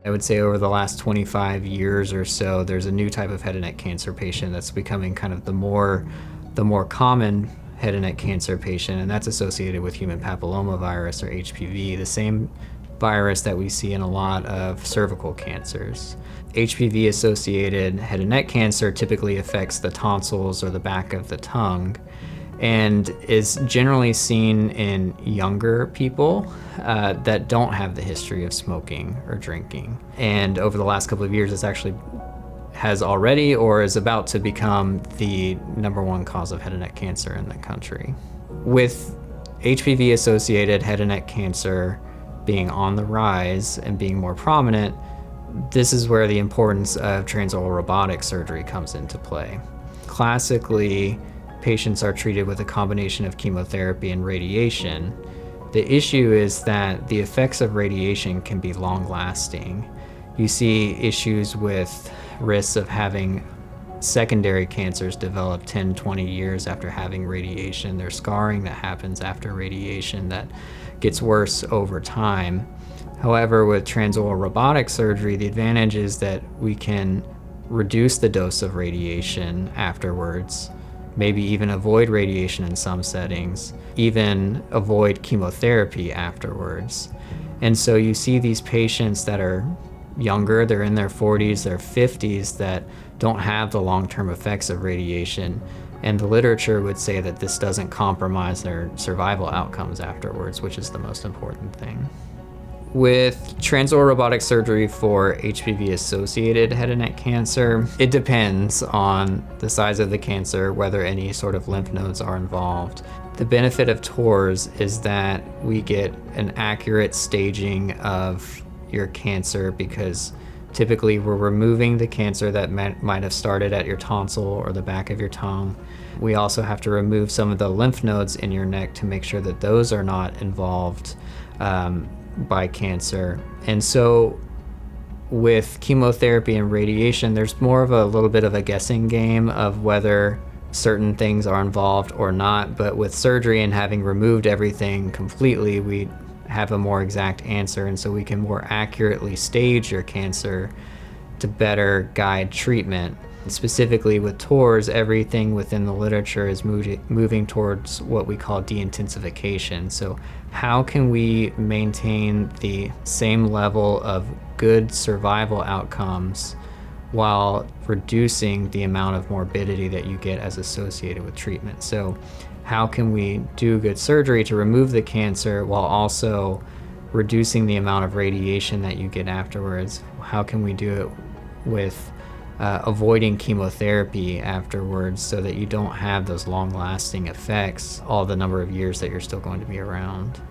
I would say over the last 25 years or so, there's a new type of head and neck cancer patient that's becoming kind of the more common head and neck cancer patient, and that's associated with human papillomavirus or HPV, the same virus that we see in a lot of cervical cancers. HPV-associated head and neck cancer typically affects the tonsils or the back of the tongue and is generally seen in younger people that don't have the history of smoking or drinking. And over the last couple of years, it's actually has already or is about to become the #1 cause of head and neck cancer in the country. With HPV-associated head and neck cancer being on the rise and being more prominent, this is where the importance of transoral robotic surgery comes into play. Classically, patients are treated with a combination of chemotherapy and radiation. The issue is that the effects of radiation can be long-lasting. You see issues with risks of having secondary cancers develop 10, 20 years after having radiation. There's scarring that happens after radiation that gets worse over time. However, with transoral robotic surgery, the advantage is that we can reduce the dose of radiation afterwards, maybe even avoid radiation in some settings, even avoid chemotherapy afterwards. And so you see these patients that are younger, they're in their 40s, their 50s, that don't have the long-term effects of radiation. And the literature would say that this doesn't compromise their survival outcomes afterwards, which is the most important thing. With transoral robotic surgery for HPV-associated head and neck cancer, it depends on the size of the cancer, whether any sort of lymph nodes are involved. The benefit of TORS is that we get an accurate staging of your cancer because typically we're removing the cancer that might have started at your tonsil or the back of your tongue. We also have to remove some of the lymph nodes in your neck to make sure that those are not involved by cancer. And so with chemotherapy and radiation, there's more of a little bit of a guessing game of whether certain things are involved or not. But with surgery and having removed everything completely, we have a more exact answer, and so we can more accurately stage your cancer to better guide treatment. Specifically with TORS, everything within the literature is moving towards what we call de-intensification. So how can we maintain the same level of good survival outcomes while reducing the amount of morbidity that you get as associated with treatment? So how can we do good surgery to remove the cancer while also reducing the amount of radiation that you get afterwards? How can we do it with avoiding chemotherapy afterwards so that you don't have those long-lasting effects all the number of years that you're still going to be around?